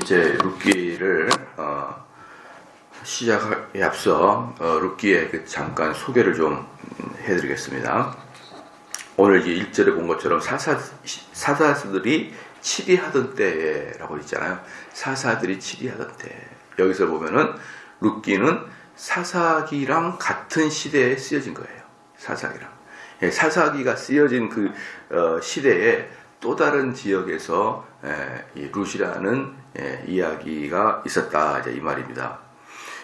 이제 룻기를 시작에 앞서 룻기의 그 잠깐 소개를 좀 해드리겠습니다. 오늘 이 1절에 본 것처럼 사사들이 치리하던 때라고 있잖아요. 사사들이 치리하던 때. 여기서 보면은 룻기는 사사기랑 같은 시대에 쓰여진 거예요. 사사기랑. 사사기가 쓰여진 그 시대에 또 다른 지역에서 이 룻이라는 이야기가 있었다, 이제 이 말입니다.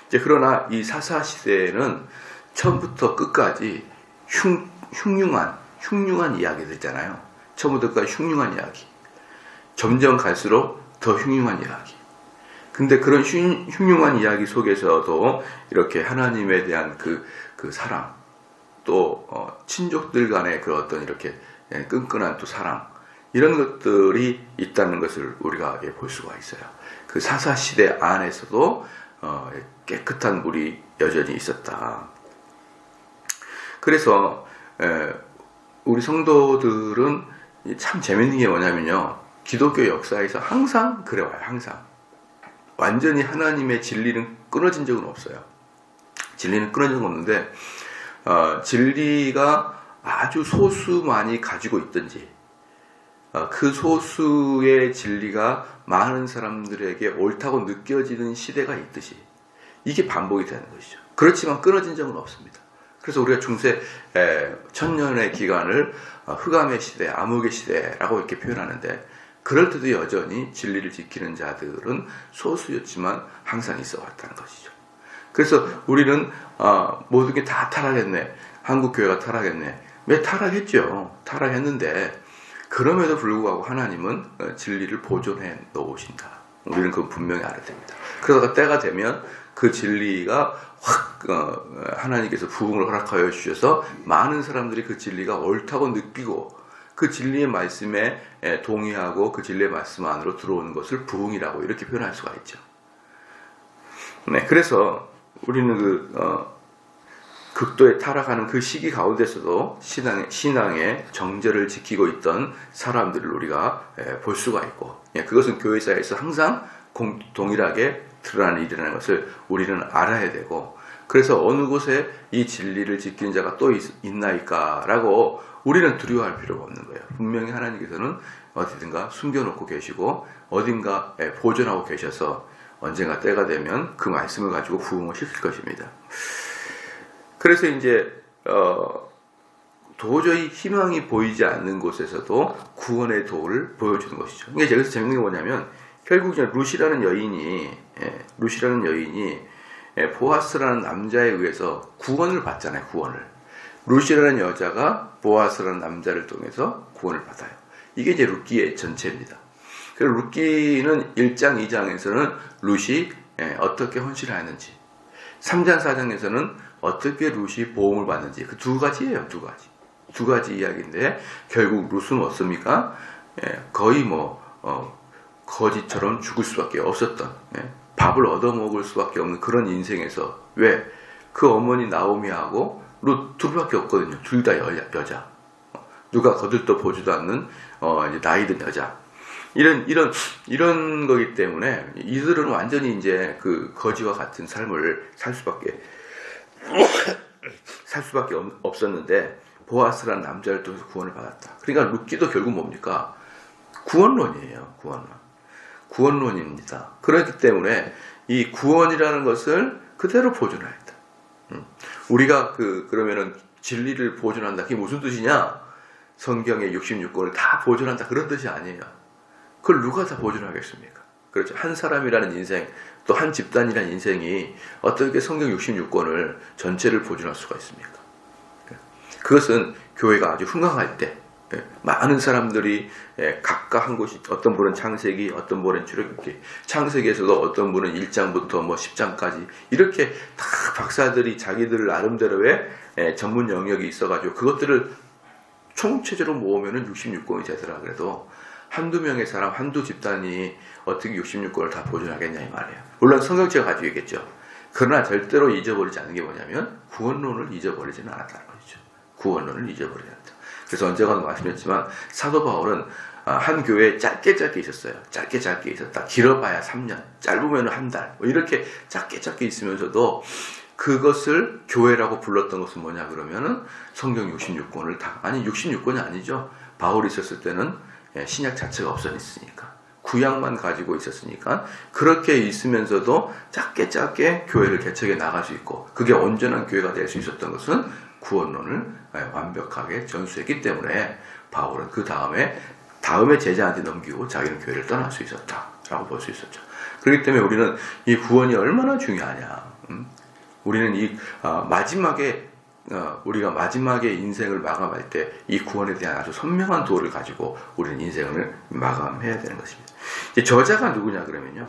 이제 그러나 이 사사 시대에는 처음부터 끝까지 흉흉한 이야기들 있잖아요. 처음부터 끝까지 흉흉한 이야기. 점점 갈수록 더 흉흉한 이야기. 근데 그런 흉흉한 이야기 속에서도 이렇게 하나님에 대한 그 사랑, 또 친족들 간의 그 어떤 이렇게 끈끈한 또 사랑, 이런 것들이 있다는 것을 우리가 볼 수가 있어요. 그 사사 시대 안에서도 깨끗한 물이 여전히 있었다. 그래서 우리 성도들은 참 재밌는 게 뭐냐면요, 기독교 역사에서 항상 그래와요. 항상 완전히 하나님의 진리는 끊어진 적은 없어요. 진리는 끊어진 적은 없는데 진리가 아주 소수만이 가지고 있든지 그 소수의 진리가 많은 사람들에게 옳다고 느껴지는 시대가 있듯이 이게 반복이 되는 것이죠. 그렇지만 끊어진 적은 없습니다. 그래서 우리가 중세 천년의 기간을 흑암의 시대, 암흑의 시대라고 이렇게 표현하는데, 그럴 때도 여전히 진리를 지키는 자들은 소수였지만 항상 있어 왔다는 것이죠. 그래서 우리는 모든 게 다 타락했네, 한국교회가 타락했네. 왜 타락했죠? 타락했는데 그럼에도 불구하고 하나님은 진리를 보존해 놓으신다. 우리는 그건 분명히 알아야 됩니다. 그러다가 때가 되면 그 진리가 확 하나님께서 부흥을 허락하여 주셔서 많은 사람들이 그 진리가 옳다고 느끼고 그 진리의 말씀에 동의하고 그 진리의 말씀 안으로 들어오는 것을 부흥이라고 이렇게 표현할 수가 있죠. 네, 그래서 우리는 극도에 타락하는 그 시기 가운데서도 신앙의 정절을 지키고 있던 사람들을 우리가 볼 수가 있고, 그것은 교회사에서 항상 동일하게 드러나는 일이라는 것을 우리는 알아야 되고, 그래서 어느 곳에 이 진리를 지키는 자가 또 있나이까라고 우리는 두려워할 필요가 없는 거예요. 분명히 하나님께서는 어디든가 숨겨놓고 계시고 어딘가 보존하고 계셔서 언젠가 때가 되면 그 말씀을 가지고 부흥을 시킬 것입니다. 그래서 이제 도저히 희망이 보이지 않는 곳에서도 구원의 도를 보여주는 것이죠. 이게 여기서 재밌는 게 뭐냐면, 결국 룻이라는 여인이 보아스라는 남자에 의해서 구원을 받잖아요. 구원을. 룻이라는 여자가 보아스라는 남자를 통해서 구원을 받아요. 이게 이제 룻기의 전체입니다. 그리고 룻기는 1장, 2장에서는 룻이 어떻게 헌신하였는지, 3장, 4장에서는 어떻게 룻이 보험을 받는지, 그 두 가지예요. 두 가지 이야기인데, 결국 룻은 어떻습니까? 거의 거지처럼 죽을 수밖에 없었던, 밥을 얻어먹을 수밖에 없는 그런 인생에서, 왜? 그 어머니 나오미하고 룻 둘밖에 없거든요. 둘 다 여자. 누가 거들떠 보지도 않는 이제 나이든 여자. 이런 거기 때문에 이들은 완전히 이제 그 거지와 같은 삶을 살 수밖에 없었는데, 보아스라는 남자를 통해서 구원을 받았다. 그러니까 룻기도 결국 뭡니까? 구원론이에요. 구원론입니다. 그렇기 때문에 이 구원이라는 것을 그대로 보존하였다. 우리가 그러면은 진리를 보존한다. 그게 무슨 뜻이냐? 성경의 66권을 다 보존한다. 그런 뜻이 아니에요. 그걸 누가 다 보존하겠습니까? 그렇죠. 한 사람이라는 인생, 또 한 집단이라는 인생이 어떻게 성경 66권을 전체를 보존할 수가 있습니까? 그것은 교회가 아주 흥황할 때, 많은 사람들이 각각 한 곳이, 어떤 분은 창세기, 어떤 분은 출애굽기, 창세기에서도 어떤 분은 1장부터 10장까지 이렇게 다 박사들이 자기들 나름대로의 전문 영역이 있어가지고 그것들을 총체적으로 모으면은 66권이 되더라. 그래도 한두 명의 사람, 한두 집단이 어떻게 66권을 다 보존하겠냐 이 말이에요. 물론 성경체가 가지고 있겠죠. 그러나 절대로 잊어버리지 않는 게 뭐냐면 구원론을 잊어버리지는 않았다는 것이죠. 구원론을 잊어버리지 않았다. 그래서 언젠가도 말씀드렸지만 사도 바울은 한 교회에 짧게 있었어요. 짧게 있었다. 길어봐야 3년, 짧으면 한 달. 뭐 이렇게 짧게 있으면서도 그것을 교회라고 불렀던 것은 뭐냐 그러면은 성경 66권을 아니 66권이 아니죠. 바울이 있었을 때는 신약 자체가 없어졌으니까. 구약만 가지고 있었으니까 그렇게 있으면서도 짧게 교회를 개척해 나갈 수 있고 그게 온전한 교회가 될 수 있었던 것은 구원론을 완벽하게 전수했기 때문에 바울은 그 다음에 제자한테 넘기고 자기는 교회를 떠날 수 있었다라고 볼 수 있었죠. 그렇기 때문에 우리는 이 구원이 얼마나 중요하냐. 우리는 우리가 마지막에 인생을 마감할 때 이 구원에 대한 아주 선명한 도를 가지고 우리는 인생을 마감해야 되는 것입니다. 이제 저자가 누구냐 그러면요.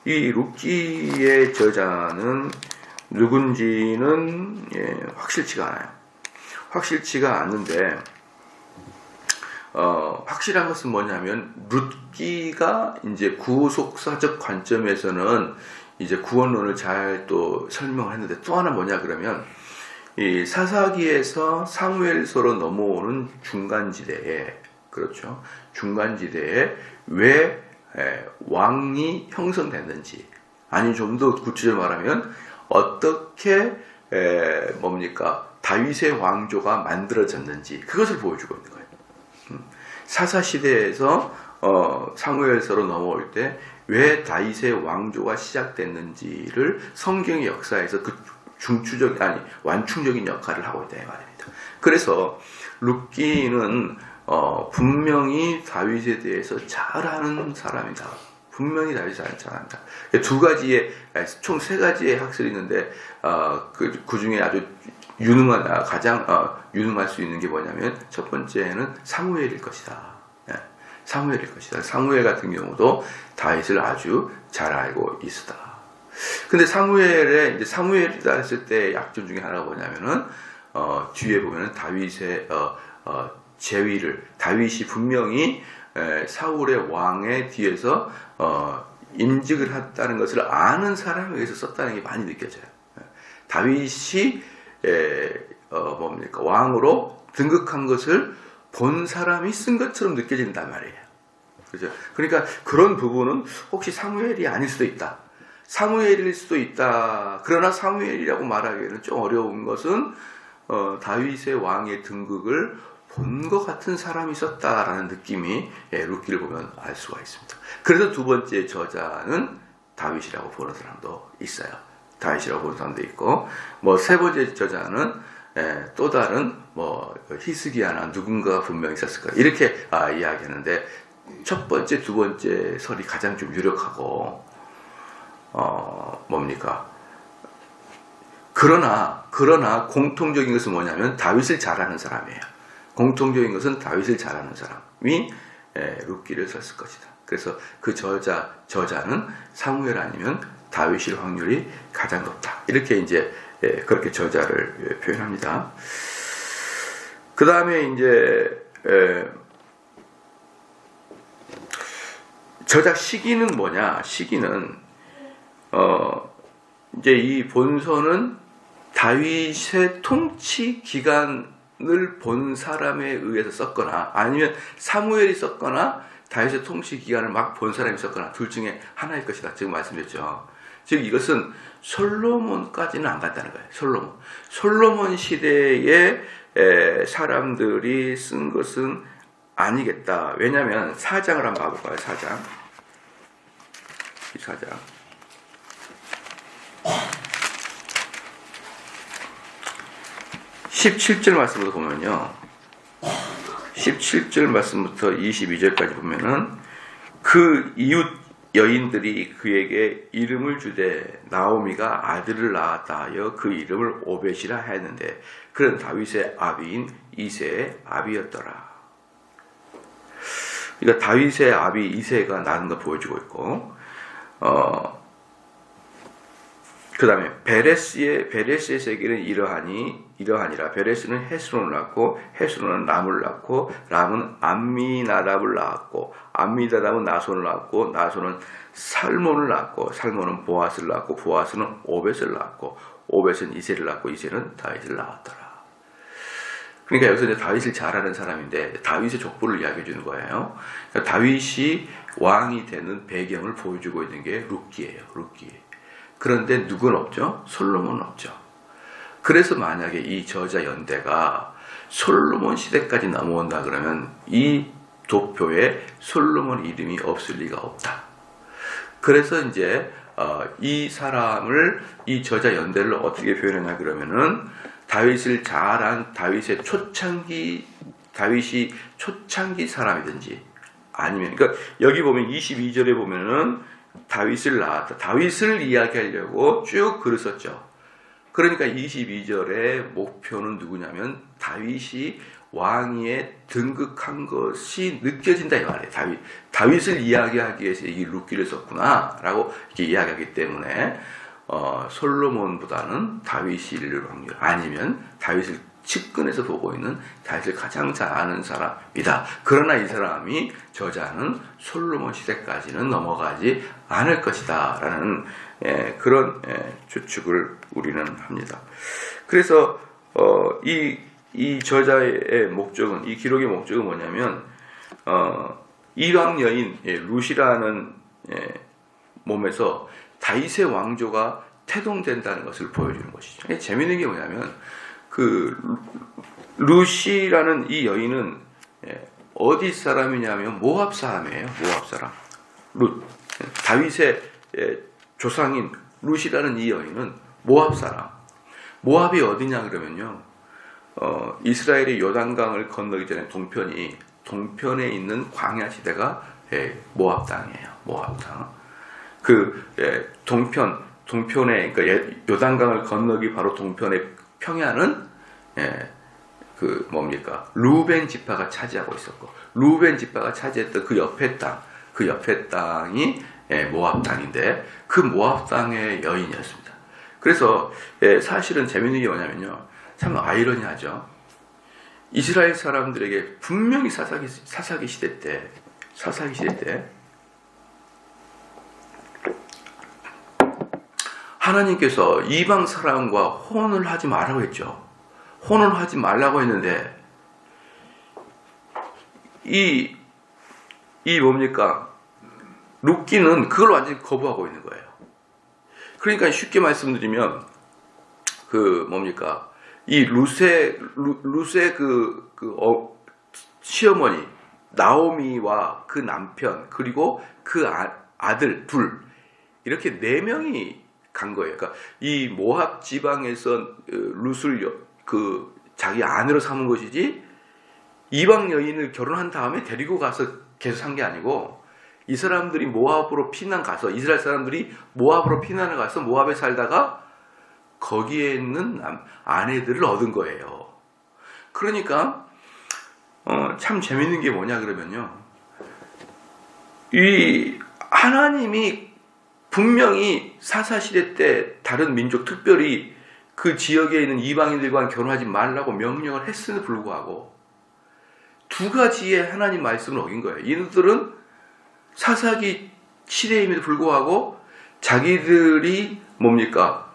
이 룻기의 저자는 누군지는 확실치가 않아요. 확실치가 않는데 확실한 것은 뭐냐면 룻기가 이제 구속사적 관점에서는 이제 구원론을 잘 또 설명을 했는데 또 하나 뭐냐 그러면 이 사사기에서 사무엘서로 넘어오는 중간지대에 그렇죠. 중간지대에 왜 왕이 형성됐는지 아니 좀 더 구체적으로 말하면 어떻게 다윗의 왕조가 만들어졌는지 그것을 보여주고 있는 거예요. 사사시대에서 사무엘서로 넘어올 때 왜 다윗의 왕조가 시작됐는지를 성경의 역사에서 그 완충적인 역할을 하고 있다 이 말입니다. 그래서 룻기는 분명히 다윗에 대해서 잘 아는 사람이다. 분명히 다윗을 잘 안다. 두 가지의 총 세 가지의 학설이 있는데 그 중에 아주 가장 유능할 수 있는 게 뭐냐면 첫 번째는 사무엘일 것이다. 사무엘일 것이다. 사무엘 같은 경우도 다윗을 아주 잘 알고 있었다. 근데 사무엘이다 했을 때 약점 중에 하나가 뭐냐면은 뒤에 보면은 다윗의 다윗이 분명히 사울의 왕의 뒤에서 임직을 했다는 것을 아는 사람에 의해서 썼다는 게 많이 느껴져요. 다윗이 왕으로 등극한 것을 본 사람이 쓴 것처럼 느껴진단 말이에요. 그죠? 그러니까 그런 부분은 혹시 사무엘이 아닐 수도 있다. 사무엘일 수도 있다. 그러나 사무엘이라고 말하기에는 좀 어려운 것은 다윗의 왕의 등극을 본 것 같은 사람이 썼다라는 느낌이 룻기를 보면 알 수가 있습니다. 그래서 두 번째 저자는 다윗이라고 보는 사람도 있어요. 다윗이라고 보는 사람도 있고 세 번째 저자는 또 다른 히스기야나 누군가가 분명히 있었을 거야. 이렇게 이야기하는데 첫 번째, 두 번째 설이 가장 좀 유력하고 그러나 공통적인 것은 뭐냐면 다윗을 잘 아는 사람이에요. 공통적인 것은 다윗을 잘 아는 사람이 룻기를 썼을 것이다. 그래서 그 저자는 사무엘 아니면 다윗일 확률이 가장 높다. 이렇게 이제 그렇게 저자를 표현합니다. 그 다음에 이제 저작 시기는 뭐냐? 시기는 이제 이 본서는 다윗의 통치 기간을 본 사람에 의해서 썼거나 아니면 사무엘이 썼거나 다윗의 통치 기간을 막 본 사람이 썼거나 둘 중에 하나일 것이다. 지금 말씀드렸죠. 즉 이것은 솔로몬까지는 안 간다는 거예요. 솔로몬 시대에 사람들이 쓴 것은 아니겠다. 왜냐하면 4장을 한번 봐볼까요? 4장. 17절 말씀부터 보면요. 17절 말씀부터 22절까지 보면은 그 이웃 여인들이 그에게 이름을 주되 나오미가 아들을 낳았다 하여 그 이름을 오벳이라 했는데 그는 다윗의 아비인 이새의 아비였더라. 그러니까 다윗의 아비 이새가 낳은 걸 보여주고 있고 그 다음에 베레스의 세계는 이러하니라. 베레스는 헤스론을 낳고 헤스론은 람을 낳고 람은 암미나답을 낳았고 암미나답은 나손을 낳았고 나손은 살몬을 낳고 살몬은 보아스를 낳고 보아스는 오벳을 낳고 오벳은 이새를 낳고 이새는 다윗을 낳았더라. 그러니까 여기서 이제 다윗을 잘 아는 사람인데 다윗의 족보를 이야기해 주는 거예요. 그러니까 다윗이 왕이 되는 배경을 보여주고 있는 게 룻기예요. 룻기. 그런데 누구는 없죠? 솔로몬은 없죠. 그래서 만약에 이 저자 연대가 솔로몬 시대까지 넘어온다 그러면 이 도표에 솔로몬 이름이 없을 리가 없다. 그래서 이제 이 사람을 이 저자 연대를 어떻게 표현하냐 그러면은 다윗을 잘한 다윗이 초창기 사람이든지 아니면 그러니까 여기 보면 22절에 보면은 다윗을 낳았다. 다윗을 이야기하려고 쭉 글을 썼죠. 그러니까 22절의 목표는 누구냐면 다윗이 왕위에 등극한 것이 느껴진다 이 말이에요. 다윗을 이야기하기 위해서 이 룻기를 썼구나라고 이렇게 이야기하기 때문에 솔로몬보다는 다윗이 이를 확률 아니면 다윗을 측근에서 보고 있는 다윗을 가장 잘 아는 사람이다. 그러나 이 사람이 저자는 솔로몬 시대까지는 넘어가지 않을 것이다 라는 그런 추측을 우리는 합니다. 그래서 이 저자의 목적은, 이 기록의 목적은 뭐냐면 이방 여인 룻이라는 몸에서 다윗의 왕조가 태동된다는 것을 보여주는 것이죠. 재미있는 게 뭐냐면 그 룻이라는 이 여인은 어디 사람이냐면 모압 사람이에요. 모압 사람. 룻. 다윗의 조상인 룻이라는 이 여인은 모압 사람. 모압이 어디냐 그러면요. 이스라엘이 요단강을 건너기 전에 동편에 있는 광야 지대가 모압 땅이에요. 모압 땅. 그 동편에 그러니까 요단강을 건너기 바로 동편의 평야는 그 뭡니까? 루벤 지파가 차지하고 있었고 루벤 지파가 차지했던 그 옆에 땅이 모압 땅인데 그 모압 땅의 여인이었습니다. 그래서 사실은 재밌는 게 뭐냐면요. 참 아이러니하죠. 이스라엘 사람들에게 분명히 사사기 시대 때 하나님께서 이방 사람과 혼을 하지 말라고 했죠. 혼을 하지 말라고 했는데 이 뭡니까? 룻기는 그걸 완전히 거부하고 있는 거예요. 그러니까 쉽게 말씀드리면 그 뭡니까? 이 룻의 시어머니 나오미와 그 남편 그리고 그 아들 둘 이렇게 4명이 간 거예요. 그러니까 이 모압 지방에서 룻을 자기 아내로 삼은 것이지 이방 여인을 결혼한 다음에 데리고 가서 계속 산 게 아니고 이 사람들이 모압으로 피난 가서 이스라엘 사람들이 모압으로 피난을 가서 모압에 살다가 거기에 있는 아내들을 얻은 거예요. 그러니까 참 재밌는 게 뭐냐 그러면요. 이 하나님이 분명히 사사시대 때 다른 민족 특별히 그 지역에 있는 이방인들과 결혼하지 말라고 명령을 했음에도 불구하고 2가지의 하나님 말씀을 어긴 거예요. 이들은 사사기 시대임에도 불구하고 자기들이 뭡니까?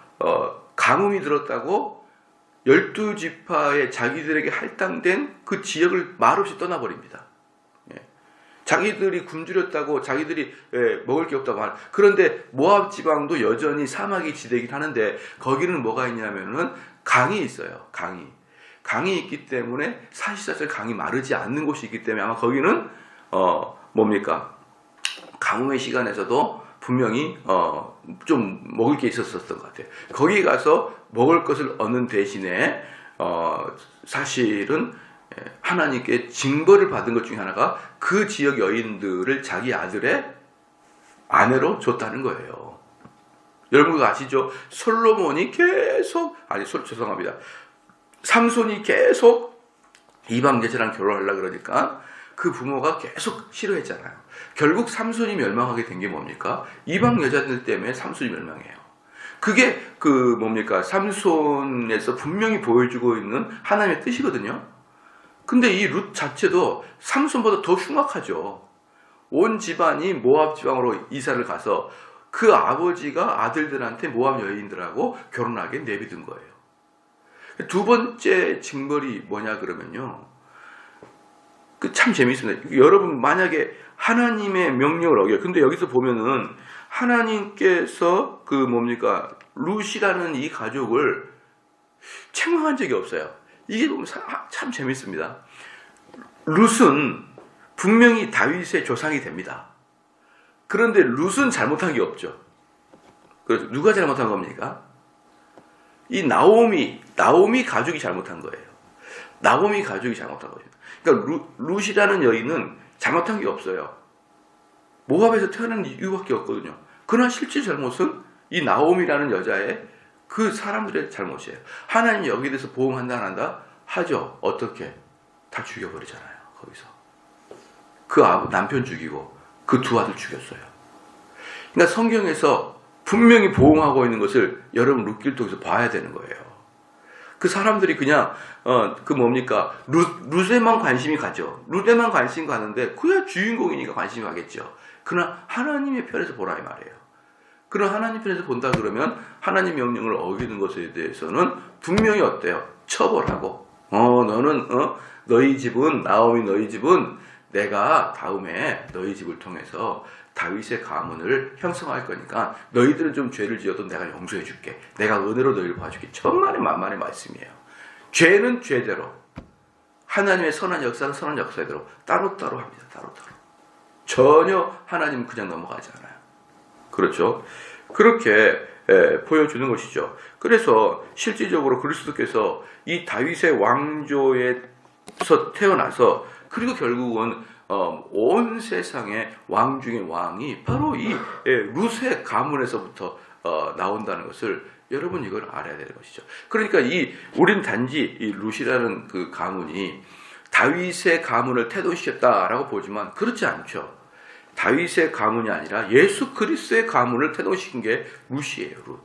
가뭄이 들었다고 12지파에 자기들에게 할당된 그 지역을 말없이 떠나버립니다. 자기들이 굶주렸다고 자기들이 먹을 게 없다고 하는. 그런데 모압 지방도 여전히 사막이 지대이긴 하는데 거기는 뭐가 있냐면은 강이 있어요. 강이 있기 때문에 사시사철 강이 마르지 않는 곳이 있기 때문에 아마 거기는 뭡니까? 가뭄의 시간에서도 분명히 좀 먹을 게 있었던 것 같아요. 거기 가서 먹을 것을 얻는 대신에 사실은 하나님께 징벌을 받은 것 중에 하나가 그 지역 여인들을 자기 아들의 아내로 줬다는 거예요. 여러분 그거 아시죠? 삼손이 계속 이방 여자랑 결혼하려고 그러니까 그 부모가 계속 싫어했잖아요. 결국 삼손이 멸망하게 된 게 뭡니까? 이방 여자들 때문에 삼손이 멸망해요. 그게 그 뭡니까? 삼손에서 분명히 보여주고 있는 하나님의 뜻이거든요. 근데 이 룻 자체도 삼손보다 더 흉악하죠. 온 집안이 모압 지방으로 이사를 가서 그 아버지가 아들들한테 모압 여인들하고 결혼하게 내비둔 거예요. 두 번째 징벌이 뭐냐 그러면요. 그 참 재미있습니다. 여러분 만약에 하나님의 명령을 어겨. 근데 여기서 보면은 하나님께서 그 뭡니까? 룻이라는 이 가족을 책망한 적이 없어요. 이게 보면 참 재밌습니다. 룻은 분명히 다윗의 조상이 됩니다. 그런데 룻은 잘못한 게 없죠. 그래서 누가 잘못한 겁니까? 이 나오미 가족이 잘못한 거예요. 나오미 가족이 잘못한 거죠. 그러니까 룻이라는 여인은 잘못한 게 없어요. 모압에서 태어난 이유밖에 없거든요. 그러나 실제 잘못은 이 나오미라는 여자의 그 사람들의 잘못이에요. 하나님이 여기에 대해서 보응한다 안 한다? 하죠. 어떻게? 다 죽여버리잖아요. 거기서. 그 남편 죽이고 그 두 아들 죽였어요. 그러니까 성경에서 분명히 보응하고 있는 것을 여러분 룻기를 통해서 봐야 되는 거예요. 그 사람들이 그냥 그 뭡니까? 룻에만 관심이 가죠. 룻에만 관심 가는데 그야 주인공이니까 관심이 가겠죠. 그러나 하나님의 편에서 보라 이 말이에요. 그럼 하나님 편에서 본다 그러면 하나님 명령을 어기는 것에 대해서는 분명히 어때요? 처벌하고 너는 너희 집은 나오미 너희 집은 내가 다음에 너희 집을 통해서 다윗의 가문을 형성할 거니까 너희들은 좀 죄를 지어도 내가 용서해 줄게. 내가 은혜로 너희를 봐줄게. 천만의 만만의 말씀이에요. 죄는 죄대로 하나님의 선한 역사는 선한 역사대로 따로따로 합니다. 따로따로. 전혀 하나님은 그냥 넘어가지 않아요. 그렇죠? 그렇게 보여주는 것이죠. 그래서 실질적으로 그리스도께서 이 다윗의 왕조에서 태어나서 그리고 결국은 온 세상의 왕 중의 왕이 바로 이 룻의 가문에서부터 나온다는 것을 여러분 이걸 알아야 되는 것이죠. 그러니까 우린 단지 이 룻이라는 그 가문이 다윗의 가문을 태동시켰다라고 보지만 그렇지 않죠. 다윗의 가문이 아니라 예수 그리스도의 가문을 태동시킨 게 룻이에요. 룻.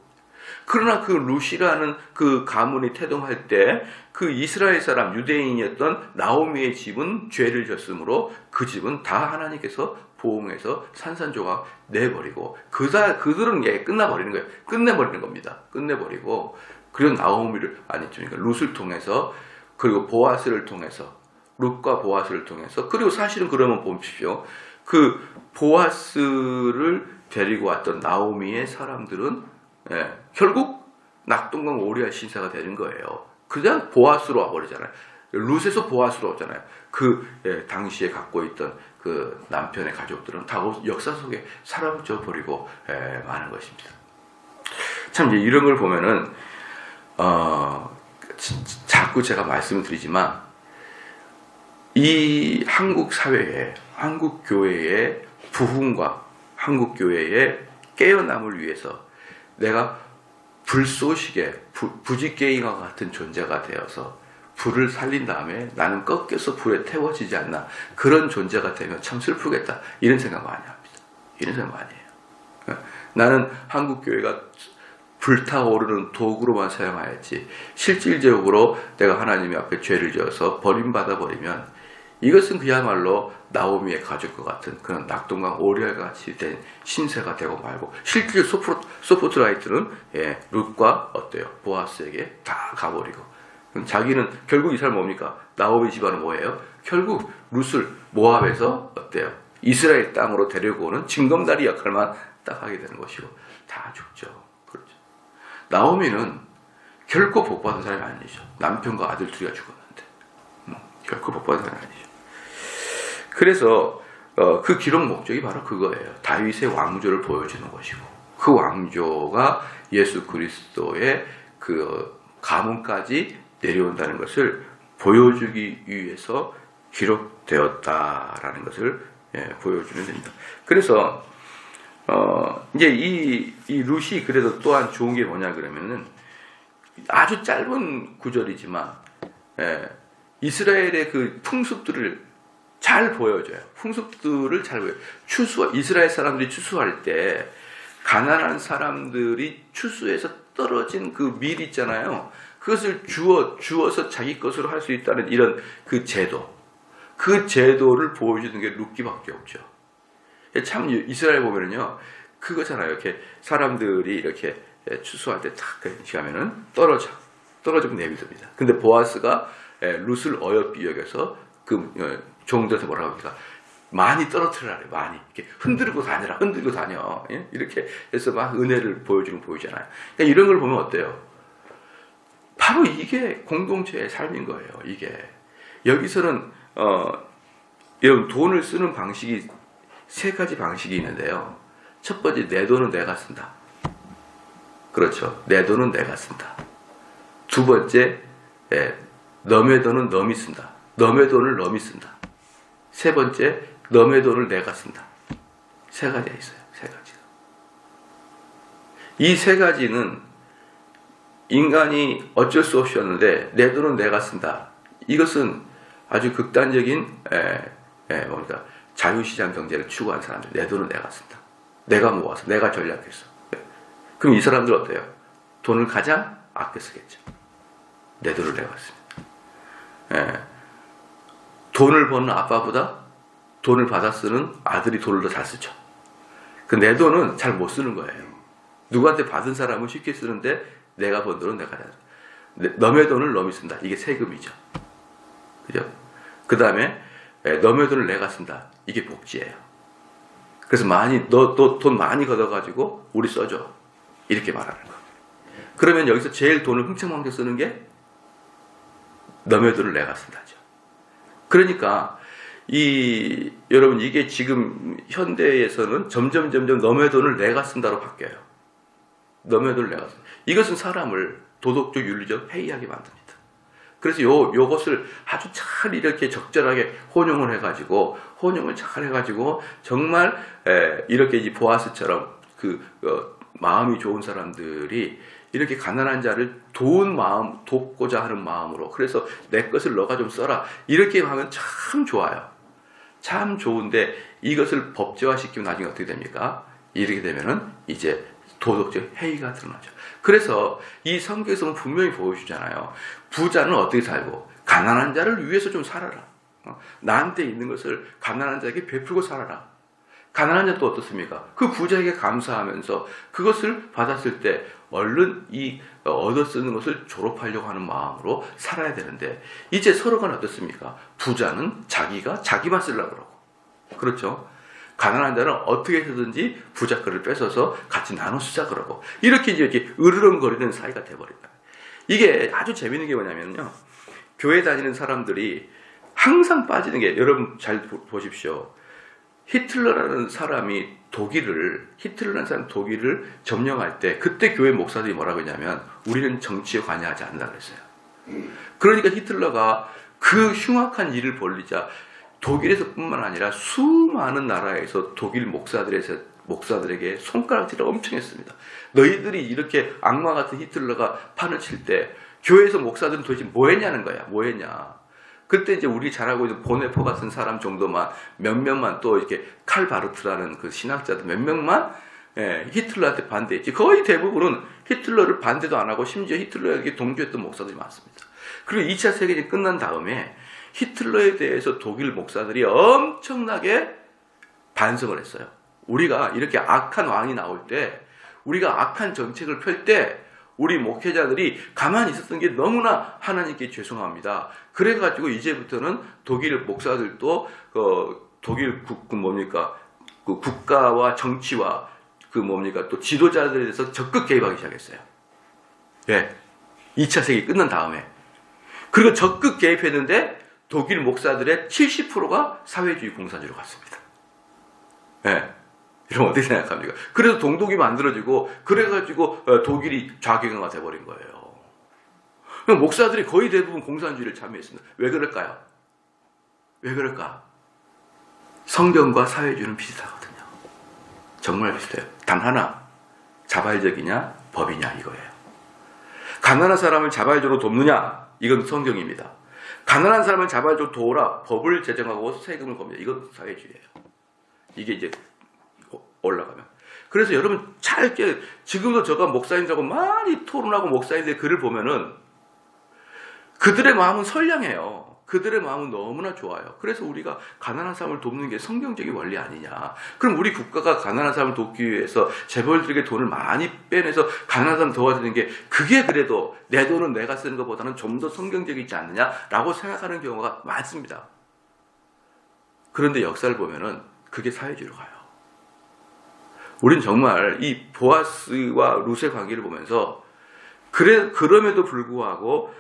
그러나 그 룻이라는 그 가문이 태동할 때 그 이스라엘 사람 유대인이었던 나오미의 집은 죄를 졌으므로 그 집은 다 하나님께서 보응해서 산산조각 내버리고 그들은 끝나버리는 거예요. 끝내버리는 겁니다. 끝내버리고 그리고 나오미를 그러니까 룻을 통해서 그리고 보아스를 통해서 룻과 보아스를 통해서 그리고 사실은 그러면 보십시오. 그 보아스를 데리고 왔던 나오미의 사람들은 결국 낙동강 오리아 신사가 되는 거예요. 그냥 보아스로 와버리잖아요. 룻에서 보아스로 오잖아요. 당시에 갖고 있던 그 남편의 가족들은 다 역사 속에 사라져 버리고 마는 것입니다. 참 이제 이런 걸 보면은 자꾸 제가 말씀을 드리지만 이 한국 사회에 한국 교회의 부흥과 한국 교회의 깨어남을 위해서 내가 불쏘시개, 부지게이와 같은 존재가 되어서 불을 살린 다음에 나는 꺾여서 불에 태워지지 않나 그런 존재가 되면 참 슬프겠다 이런 생각 많이 합니다. 이런 생각 많이 해요. 나는 한국 교회가 불타오르는 도구로만 사용하였지 실질적으로 내가 하나님 앞에 죄를 지어서 버림받아 버리면 이것은 그야말로 나오미의 가족과 같은 그런 낙동강 오리알과 같이 된 신세가 되고 말고 실질 소프트라이트는 룻과 어때요? 보아스에게 다 가버리고 자기는 결국 이 사람 뭡니까? 나오미 집안은 뭐예요? 결국 룻을 모압에서 어때요? 이스라엘 땅으로 데리고 오는 징검다리 역할만 딱 하게 되는 것이고 다 죽죠. 그렇죠. 나오미는 결코 복받은 사람이 아니죠. 남편과 아들 둘이가 죽었는데 결코 복받은 사람이 아니죠. 그래서 그 기록 목적이 바로 그거예요. 다윗의 왕조를 보여주는 것이고 그 왕조가 예수 그리스도의 그 가문까지 내려온다는 것을 보여주기 위해서 기록되었다라는 것을 보여주면 됩니다. 그래서 이제 이 룻이 그래도 또한 좋은 게 뭐냐 그러면은 아주 짧은 구절이지만 이스라엘의 그 풍습들을 잘 보여줘요. 풍습들을 잘 보여요. 이스라엘 사람들이 추수할 때 가난한 사람들이 추수해서 떨어진 그 밀 있잖아요. 그것을 주어서 자기 것으로 할 수 있다는 이런 그 제도. 그 제도를 보여주는 게 룻기밖에 없죠. 참 이스라엘 보면은요. 그거잖아요. 이렇게 사람들이 이렇게 추수할 때 탁 가면은 떨어져 떨어지면 내비둡니다. 근데 보아스가 룻을 어여삐 여겨서 그 종들한테 뭐라고 합니까? 많이 떨어뜨려라, 많이. 이렇게 흔들고 다녀라, 흔들고 다녀. 예? 이렇게 해서 막 은혜를 보여주잖아요. 그러니까 이런 걸 보면 어때요? 바로 이게 공동체의 삶인 거예요, 이게. 여기서는, 여러분, 돈을 쓰는 방식이 세 가지 방식이 있는데요. 첫 번째, 내 돈은 내가 쓴다. 그렇죠. 내 돈은 내가 쓴다. 두 번째, 너의 돈은 너이 쓴다. 너의 돈을 너이 쓴다. 세 번째, 너의 돈을 내가 쓴다. 세 가지가 있어요. 세 가지가. 이 세 가지는 인간이 어쩔 수 없이 였는데 내 돈은 내가 쓴다. 이것은 아주 극단적인 뭡니까? 자유시장 경제를 추구한 사람들. 내 돈은 내가 쓴다. 내가 모아서 내가 전략했어. 그럼 이 사람들 어때요? 돈을 가장 아껴 쓰겠죠. 내 돈을 내가 씁니다. 돈을 버는 아빠보다 돈을 받아 쓰는 아들이 돈을 더 잘 쓰죠. 그 내 돈은 잘 못 쓰는 거예요. 누구한테 받은 사람은 쉽게 쓰는데 내가 번 돈은 내가 잘 써. 너의 돈을 너이 쓴다. 이게 세금이죠. 그죠? 그 다음에 너의 돈을 내가 쓴다. 이게 복지예요. 그래서 너 돈 많이 걷어가지고 우리 써줘. 이렇게 말하는 거. 그러면 여기서 제일 돈을 흥청망청 쓰는 게 너의 돈을 내가 쓴다죠. 그러니까 여러분 이게 지금 현대에서는 점점 너의 돈을 내가 쓴다로 바뀌어요. 너의 돈을 내가 쓴다. 이것은 사람을 도덕적 윤리적 해이하게 만듭니다. 그래서 요것을 아주 잘 이렇게 적절하게 혼용을 잘 해가지고 정말 이렇게 이 보아스처럼 마음이 좋은 사람들이 이렇게 가난한 자를 돕고자 하는 마음으로, 그래서 내 것을 너가 좀 써라, 이렇게 하면 참 좋아요. 참 좋은데 이것을 법제화시키면 나중에 어떻게 됩니까? 이렇게 되면은 이제 도덕적 해이가 드러나죠. 그래서 이 성경에서는 분명히 보여주잖아요. 부자는 어떻게 살고, 가난한 자를 위해서 좀 살아라. 나한테 있는 것을 가난한 자에게 베풀고 살아라. 가난한 자도 어떻습니까? 그 부자에게 감사하면서 그것을 받았을 때 얼른 얻어 쓰는 것을 졸업하려고 하는 마음으로 살아야 되는데, 이제 서로가 어떻습니까? 부자는 자기만 쓰려고 그러고, 그렇죠? 가난한 자는 어떻게 해서든지 부자 거를 뺏어서 같이 나눠 쓰자 그러고, 이렇게 으르렁거리는 사이가 돼버린다. 이게 아주 재밌는 게 뭐냐면요. 교회 다니는 사람들이 항상 빠지는 게, 여러분 잘 보십시오. 히틀러라는 사람이 독일을 점령할 때, 그때 교회 목사들이 뭐라고 했냐면, 우리는 정치에 관여하지 않는다 그랬어요. 그러니까 히틀러가 그 흉악한 일을 벌리자 독일에서 뿐만 아니라 수많은 나라에서 독일 목사들에게 손가락질을 엄청 했습니다. 너희들이 이렇게 악마 같은 히틀러가 판을 칠 때 교회에서 목사들은 도대체 뭐 했냐는 거야. 뭐 했냐. 그때 이제 우리 잘 알고 있는 보네포 같은 사람 정도만, 몇몇만, 또 이렇게 칼 바르트라는 그 신학자들 몇몇만 히틀러한테 반대했지. 거의 대부분은 히틀러를 반대도 안 하고 심지어 히틀러에게 동조했던 목사들이 많습니다. 그리고 2차 세계대전이 끝난 다음에 히틀러에 대해서 독일 목사들이 엄청나게 반성을 했어요. 우리가 이렇게 악한 왕이 나올 때, 우리가 악한 정책을 펼 때 우리 목회자들이 가만히 있었던 게 너무나 하나님께 죄송합니다. 그래가지고 이제부터는 독일 목사들도 독일 국가와 정치와 또 지도자들에 대해서 적극 개입하기 시작했어요. 예. 2차 세계 끝난 다음에. 그리고 적극 개입했는데 독일 목사들의 70%가 사회주의 공산주의로 갔습니다. 예. 이러면 어떻게 생각합니까? 그래서 동독이 만들어지고, 그래가지고 독일이 좌경화가 돼버린 거예요. 목사들이 거의 대부분 공산주의를 참여했습니다. 왜 그럴까요? 왜 그럴까? 성경과 사회주의는 비슷하거든요. 정말 비슷해요. 단 하나, 자발적이냐 법이냐 이거예요. 가난한 사람을 자발적으로 돕느냐, 이건 성경입니다. 가난한 사람을 자발적으로 도우라, 법을 제정하고 세금을 겁니다. 이건 사회주의예요. 이게 이제 올라가면. 그래서 여러분 지금도 제가 목사님들하고 많이 토론하고 목사님들의 글을 보면은 그들의 마음은 선량해요. 그들의 마음은 너무나 좋아요. 그래서 우리가 가난한 사람을 돕는 게 성경적인 원리 아니냐. 그럼 우리 국가가 가난한 사람을 돕기 위해서 재벌들에게 돈을 많이 빼내서 가난한 사람 도와주는 게 그게 그래도 내 돈은 내가 쓰는 것보다는 좀 더 성경적이지 않느냐라고 생각하는 경우가 많습니다. 그런데 역사를 보면은 그게 사회주의로 가요. 우린 정말 이 보아스와 룻의 관계를 보면서 그럼에도 불구하고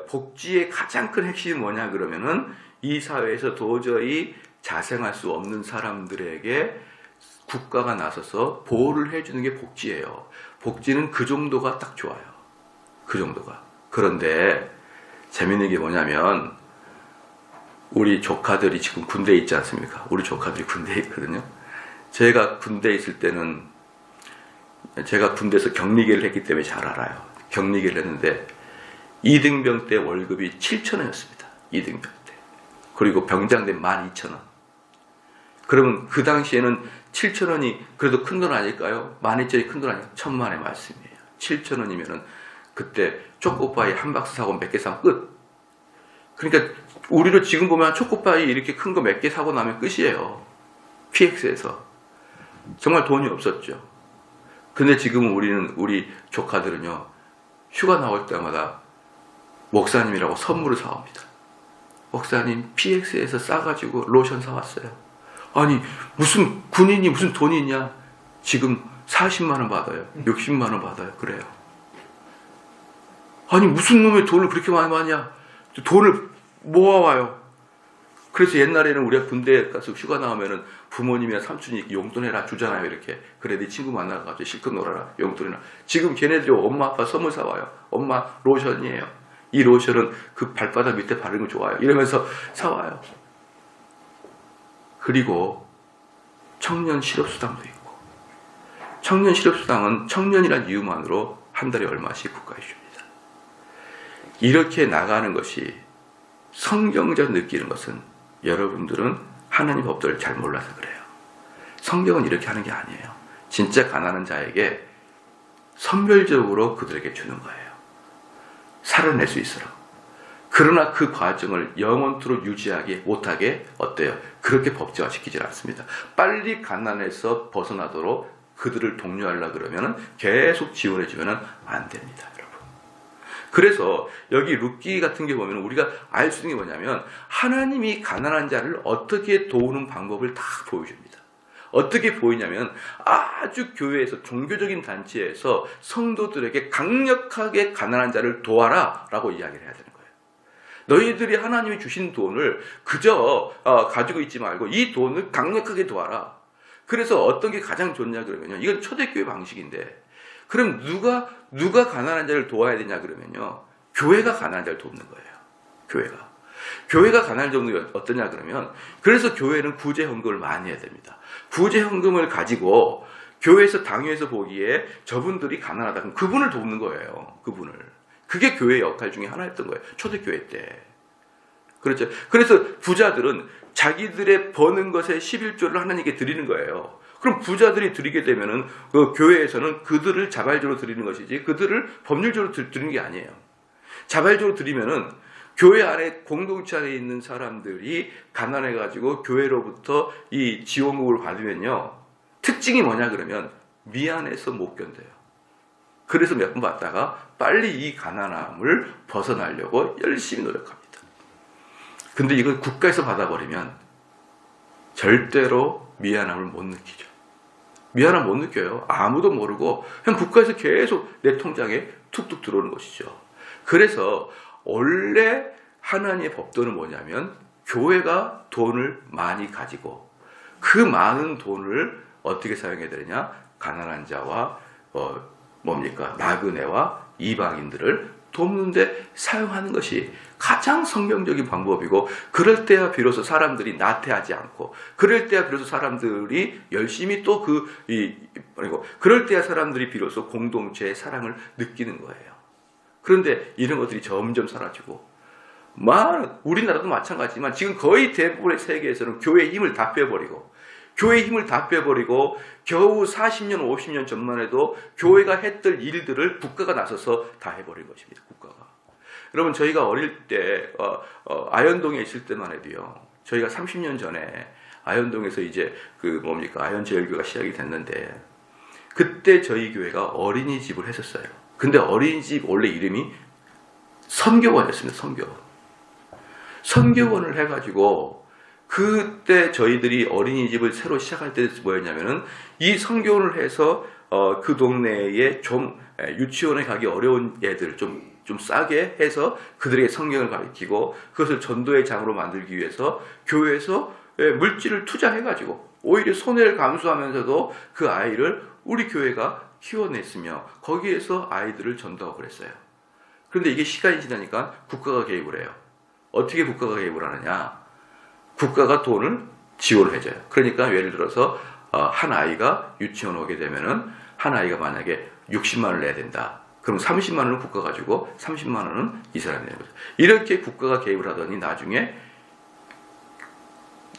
복지의 가장 큰 핵심이 뭐냐 그러면은 이 사회에서 도저히 자생할 수 없는 사람들에게 국가가 나서서 보호를 해주는 게 복지예요. 복지는 그 정도가 딱 좋아요. 그 정도가. 그런데 재밌는 게 뭐냐면 우리 조카들이 지금 군대에 있지 않습니까? 우리 조카들이 군대에 있거든요. 제가 군대에 있을 때는 제가 군대에서 격리계를 했기 때문에 잘 알아요. 격리계를 했는데 2등병 때 월급이 7,000원이었습니다. 2등병 때. 그리고 병장 때 12,000원. 그러면 그 당시에는 7,000원이 그래도 큰 돈 아닐까요? 12,000원이 큰 돈 아닐까요? 천만의 말씀이에요. 7,000원이면은 그때 초코파이 한 박스 사고 몇 개 사면 끝. 그러니까 우리로 지금 보면 초코파이 이렇게 큰 거 몇 개 사고 나면 끝이에요. PX에서. 정말 돈이 없었죠. 근데 지금 우리 조카들은요, 휴가 나올 때마다 목사님이라고 선물을 사옵니다. 목사님, PX에서 싸가지고 로션 사왔어요. 아니, 무슨 군인이 무슨 돈이 있냐? 지금 40만원 받아요. 60만원 받아요. 그래요. 아니, 무슨 놈의 돈을 그렇게 많이 받냐? 돈을 모아와요. 그래서 옛날에는 우리가 군대에 가서 휴가 나오면은 부모님이나 삼촌이 용돈 해라 주잖아요. 이렇게. 그래, 네 친구 만나가지고 실컷 놀아라. 용돈이나. 지금 걔네들이 엄마 아빠 선물 사와요. 엄마 로션이에요. 이 로션은 그 발바닥 밑에 바르는 거 좋아요. 이러면서 사와요. 그리고 청년 실업수당도 있고. 청년 실업수당은 청년이란 이유만으로 한 달에 얼마씩 국가에 줍니다. 이렇게 나가는 것이 성경적 느끼는 것은 여러분들은 하나님 법도를 잘 몰라서 그래요. 성경은 이렇게 하는 게 아니에요. 진짜 가난한 자에게 선별적으로 그들에게 주는 거예요. 살아낼 수 있으라고. 그러나 그 과정을 영원토록 유지하게 못하게 어때요? 그렇게 법제화시키질 않습니다. 빨리 가난에서 벗어나도록 그들을 독려하려고 그러면 계속 지원해주면 안 됩니다. 그래서 여기 룻기 같은 게 보면 우리가 알 수 있는 게 뭐냐면 하나님이 가난한 자를 어떻게 도우는 방법을 다 보여줍니다. 어떻게 보이냐면 아주 교회에서 종교적인 단체에서 성도들에게 강력하게 가난한 자를 도와라 라고 이야기를 해야 되는 거예요. 너희들이 하나님이 주신 돈을 그저 가지고 있지 말고 이 돈을 강력하게 도와라. 그래서 어떤 게 가장 좋냐 그러면요. 이건 초대교회 방식인데 그럼 누가 가난한 자를 도와야 되냐 그러면요. 교회가 가난한 자를 돕는 거예요. 교회가 가난한 자는 어떠냐 그러면 그래서 교회는 구제헌금을 많이 해야 됩니다. 구제헌금을 가지고 교회에서 당회에서 보기에 저분들이 가난하다 그럼 그분을 돕는 거예요. 그분을. 그게 교회의 역할 중에 하나였던 거예요. 초대교회 때. 그렇죠. 그래서 부자들은 자기들의 버는 것의 11조를 하나님께 드리는 거예요. 그럼 부자들이 드리게 되면은 그 교회에서는 그들을 자발적으로 드리는 것이지 그들을 법률적으로 드리는 게 아니에요. 자발적으로 드리면은 교회 안에 공동체 안에 있는 사람들이 가난해가지고 교회로부터 이 지원금을 받으면요. 특징이 뭐냐 그러면 미안해서 못 견뎌요. 그래서 몇 번 받다가 빨리 이 가난함을 벗어나려고 열심히 노력합니다. 근데 이걸 국가에서 받아버리면 절대로 미안함을 못 느끼죠. 미안함 못 느껴요. 아무도 모르고 그냥 국가에서 계속 내 통장에 툭툭 들어오는 것이죠. 그래서 원래 하나님의 법도는 뭐냐면 교회가 돈을 많이 가지고 그 많은 돈을 어떻게 사용해야 되느냐? 가난한 자와 나그네와 이방인들을 돕는데 사용하는 것이 가장 성경적인 방법이고 그럴 때야 비로소 사람들이 나태하지 않고 그럴 때야 비로소 사람들이 열심히 또 그럴 때야 사람들이 비로소 공동체의 사랑을 느끼는 거예요. 그런데 이런 것들이 점점 사라지고 우리나라도 마찬가지지만 지금 거의 대부분의 세계에서는 교회의 힘을 다 빼버리고 겨우 40년, 50년 전만 해도 교회가 했던 일들을 국가가 나서서 다 해버린 것입니다. 국가가. 여러분 저희가 어릴 때 아현동에 있을 때만 해도요. 저희가 30년 전에 아현동에서 이제 아현제일교가 시작이 됐는데 그때 저희 교회가 어린이집을 했었어요. 근데 어린이집 원래 이름이 선교원이었습니다. 선교원을 해가지고 그때 저희들이 어린이집을 새로 시작할 때 뭐였냐면은 이 선교원을 해서 그 동네에 좀 유치원에 가기 어려운 애들 좀 싸게 해서 그들에게 성경을 가르치고 그것을 전도의 장으로 만들기 위해서 교회에서 물질을 투자해가지고 오히려 손해를 감수하면서도 그 아이를 우리 교회가 키워냈으며 거기에서 아이들을 전도하고 그랬어요. 그런데 이게 시간이 지나니까 국가가 개입을 해요. 어떻게 국가가 개입을 하느냐? 국가가 돈을 지원을 해줘요. 그러니까 예를 들어서 한 아이가 유치원 오게 되면은 한 아이가 만약에 60만 원을 내야 된다. 그럼 30만 원은 국가가 주고 30만 원은 이 사람이 내는 거죠. 이렇게 국가가 개입을 하더니 나중에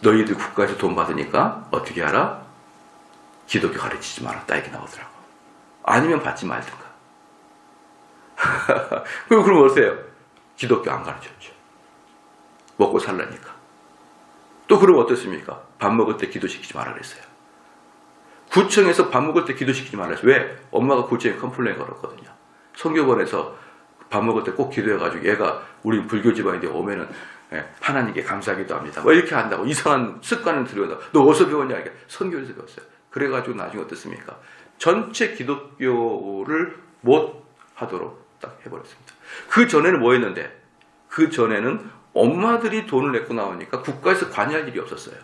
너희들 국가에서 돈 받으니까 어떻게 하라? 기독교 가르치지 마라. 딱 이렇게 나오더라고. 아니면 받지 말든가. 그럼 어떠세요? 기독교 안 가르쳤죠. 먹고 살라니까. 또 그럼 어떻습니까? 밥 먹을 때 기도시키지 마라 그랬어요. 구청에서 밥 먹을 때 기도시키지 말라 했어요. 왜? 엄마가 구청에 컴플레인 걸었거든요. 성교원에서 밥 먹을 때 꼭 기도해가지고 얘가 우리 불교 집안인데 오면은 하나님께 감사하기도 합니다. 뭐 이렇게 한다고 이상한 습관을 들여온다고. 너 어디서 배웠냐? 이렇게 선교에서 배웠어요. 그래가지고 나중에 어떻습니까? 전체 기독교를 못 하도록 딱 해버렸습니다. 그 전에는 뭐 했는데? 그 전에는 엄마들이 돈을 내고 나오니까 국가에서 관여할 일이 없었어요.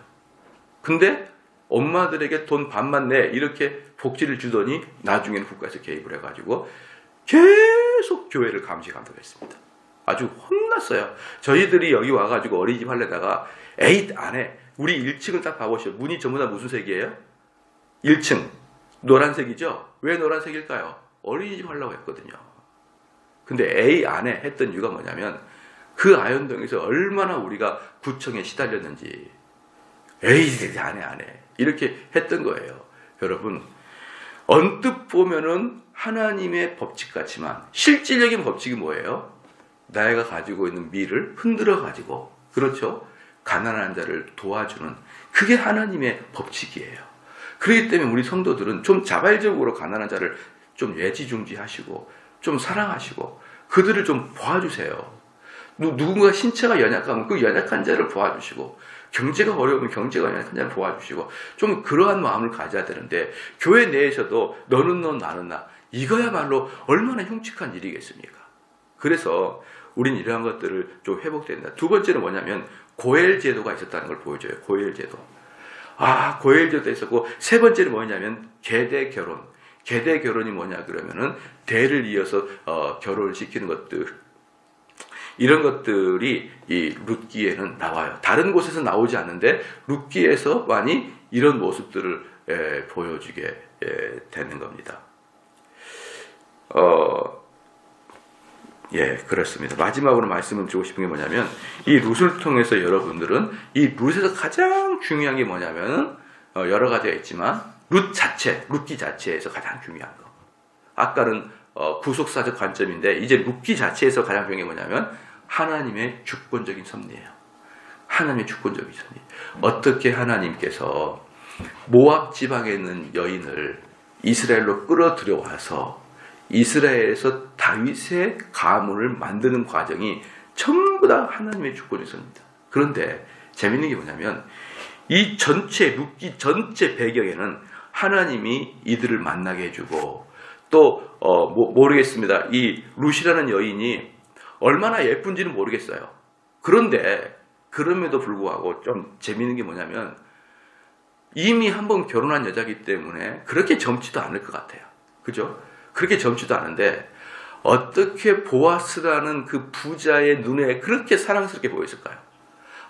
근데 엄마들에게 돈 반만 내 이렇게 복지를 주더니 나중에는 국가에서 개입을 해가지고 계속 교회를 감시감독했습니다. 아주 혼났어요. 저희들이 여기 와가지고 어린이집 하려다가 에잇 안에 우리 1층을 딱 봐보시죠. 문이 전부 다 무슨 색이에요? 1층 노란색이죠? 왜 노란색일까요? 어린이집 하려고 했거든요. 근데 A 안에 했던 이유가 뭐냐면 그 아현동에서 얼마나 우리가 구청에 시달렸는지 에이 안해 이렇게 했던 거예요. 여러분 언뜻 보면은 하나님의 법칙 같지만 실질적인 법칙이 뭐예요? 내가 가지고 있는 미를 흔들어 가지고 그렇죠? 가난한 자를 도와주는 그게 하나님의 법칙이에요. 그렇기 때문에 우리 성도들은 좀 자발적으로 가난한 자를 좀 애지중지하시고 좀 사랑하시고 그들을 좀 도와주세요. 누군가 신체가 연약하면 그 연약한 자를 도와주시고 경제가 어려우면 경제가 연약한 자를 도와주시고 좀 그러한 마음을 가져야 되는데 교회 내에서도 너는 너 나는 나 이거야말로 얼마나 흉측한 일이겠습니까? 그래서 우린 이러한 것들을 좀 회복된다. 두 번째는 뭐냐면 고엘 제도가 있었다는 걸 보여줘요. 고엘 제도. 고엘 제도 있었고 세 번째는 뭐냐면 계대 결혼. 계대 결혼이 뭐냐 그러면은 대를 이어서 결혼을 시키는 것들. 이런 것들이 이 룻기에는 나와요. 다른 곳에서 나오지 않는데 룻기에서 많이 이런 모습들을 보여주게 되는 겁니다. 그렇습니다. 마지막으로 말씀을 드리고 싶은 게 뭐냐면 이 룻을 통해서 여러분들은 이 룻에서 가장 중요한 게 뭐냐면 여러 가지가 있지만 룻기 자체에서 가장 중요한 거. 아까는 구속사적 관점인데 이제 룻기 자체에서 가장 중요한 게 뭐냐면 하나님의 주권적인 섭리예요. 하나님의 주권적인 섭리. 어떻게 하나님께서 모압 지방에 있는 여인을 이스라엘로 끌어들여 와서 이스라엘에서 다윗의 가문을 만드는 과정이 전부 다 하나님의 주권의 섭리입니다. 그런데 재밌는 게 뭐냐면 이 전체 룻기 전체 배경에는 하나님이 이들을 만나게 해주고 또 모르겠습니다. 이 룻이라는 여인이 얼마나 예쁜지는 모르겠어요. 그런데 그럼에도 불구하고 좀 재미있는 게 뭐냐면 이미 한번 결혼한 여자이기 때문에 그렇게 젊지도 않을 것 같아요. 그죠? 그렇게 젊지도 않은데 어떻게 보아스라는 그 부자의 눈에 그렇게 사랑스럽게 보였을까요?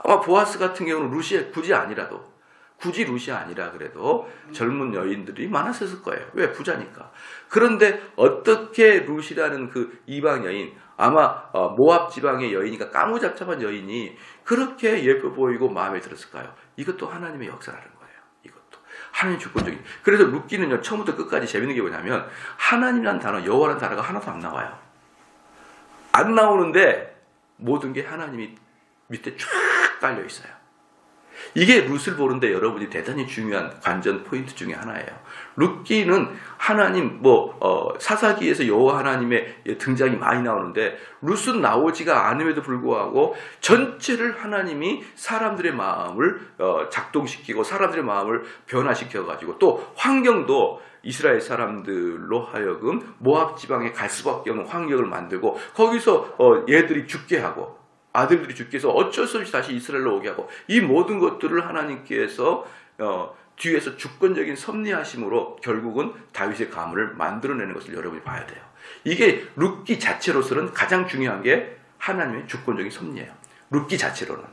아마 보아스 같은 경우는 룻이 굳이 룻이 아니라 그래도 젊은 여인들이 많았을 거예요. 왜? 부자니까. 그런데 어떻게 룻이라는 그 이방 여인, 아마 모압 지방의 여인이니까 까무잡잡한 여인이 그렇게 예뻐 보이고 마음에 들었을까요? 이것도 하나님의 역사라는 거예요. 이것도 하나님 주권적인. 그래서 룻기는요 처음부터 끝까지 재밌는 게 뭐냐면 하나님이라는 단어, 여호와라는 단어가 하나도 안 나와요. 안 나오는데 모든 게 하나님이 밑에 쫙 깔려 있어요. 이게 룻을 보는데 여러분이 대단히 중요한 관전 포인트 중에 하나예요. 룻기는 하나님 사사기에서 여호와 하나님의 등장이 많이 나오는데 룻은 나오지가 않음에도 불구하고 전체를 하나님이 사람들의 마음을 작동시키고 사람들의 마음을 변화시켜 가지고 또 환경도 이스라엘 사람들로 하여금 모압 지방에 갈 수밖에 없는 환경을 만들고 거기서 얘들이 죽게 하고 아들들이 죽게 해서 어쩔 수 없이 다시 이스라엘로 오게 하고 이 모든 것들을 하나님께서 뒤에서 주권적인 섭리하심으로 결국은 다윗의 가문을 만들어내는 것을 여러분이 봐야 돼요. 이게 룻기 자체로서는 가장 중요한 게 하나님의 주권적인 섭리예요. 룻기 자체로는.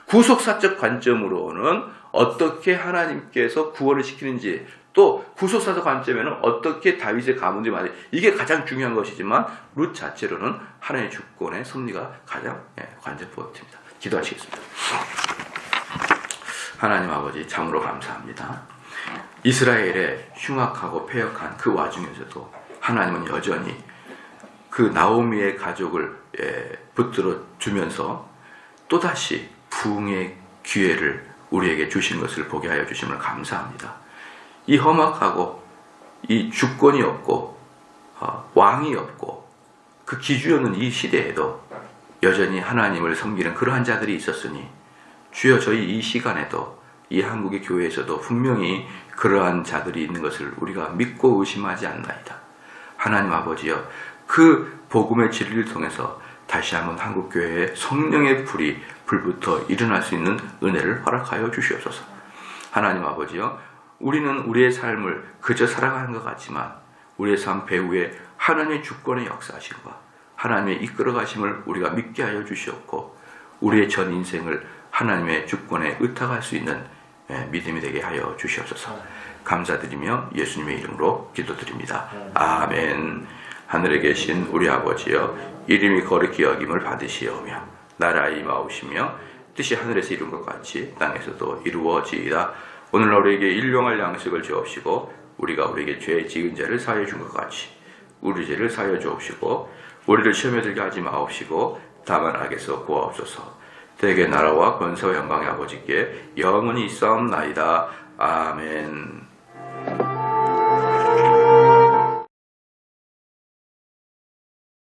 구속사적 관점으로는 어떻게 하나님께서 구원을 시키는지 또 구속사적 관점에는 어떻게 다윗의 가문들이 만들 이게 가장 중요한 것이지만 룻 자체로는 하나님의 주권의 섭리가 가장 관전 포인트입니다. 기도하시겠습니다. 하나님 아버지 참으로 감사합니다. 이스라엘의 흉악하고 패역한 그 와중에서도 하나님은 여전히 그 나오미의 가족을 붙들어 주면서 또다시 부흥의 기회를 우리에게 주신 것을 보게 하여 주심을 감사합니다. 이 험악하고 이 주권이 없고 왕이 없고 그 기준이 없는 이 시대에도 여전히 하나님을 섬기는 그러한 자들이 있었으니 주여 저희 이 시간에도 이 한국의 교회에서도 분명히 그러한 자들이 있는 것을 우리가 믿고 의심하지 않나이다. 하나님 아버지여 그 복음의 진리를 통해서 다시 한번 한국교회에 성령의 불이 불부터 일어날 수 있는 은혜를 허락하여 주시옵소서. 하나님 아버지여 우리는 우리의 삶을 그저 살아가는 것 같지만 우리의 삶 배후에 하나님의 주권의 역사하심과 하나님의 이끌어가심을 우리가 믿게 하여 주시옵고 우리의 전 인생을 하나님의 주권에 의탁할 수 있는 믿음이 되게 하여 주시옵소서. 감사드리며 예수님의 이름으로 기도드립니다. 아멘. 하늘에 계신 우리 아버지여 이름이 거룩히 여김을 받으시오며 나라가 임하오시며 뜻이 하늘에서 이룬 것 같이 땅에서도 이루어지이다. 오늘날 우리에게 일용할 양식을 주옵시고 우리가 우리에게 죄 지은 죄를 사하여 준 것 같이 우리 죄를 사하여 주옵시고 우리를 시험에 들게 하지 마옵시고 다만 악에서 구하옵소서. 대개 나라와 권세와 영광의 아버지께 영원히 있사옵나이다. 아멘.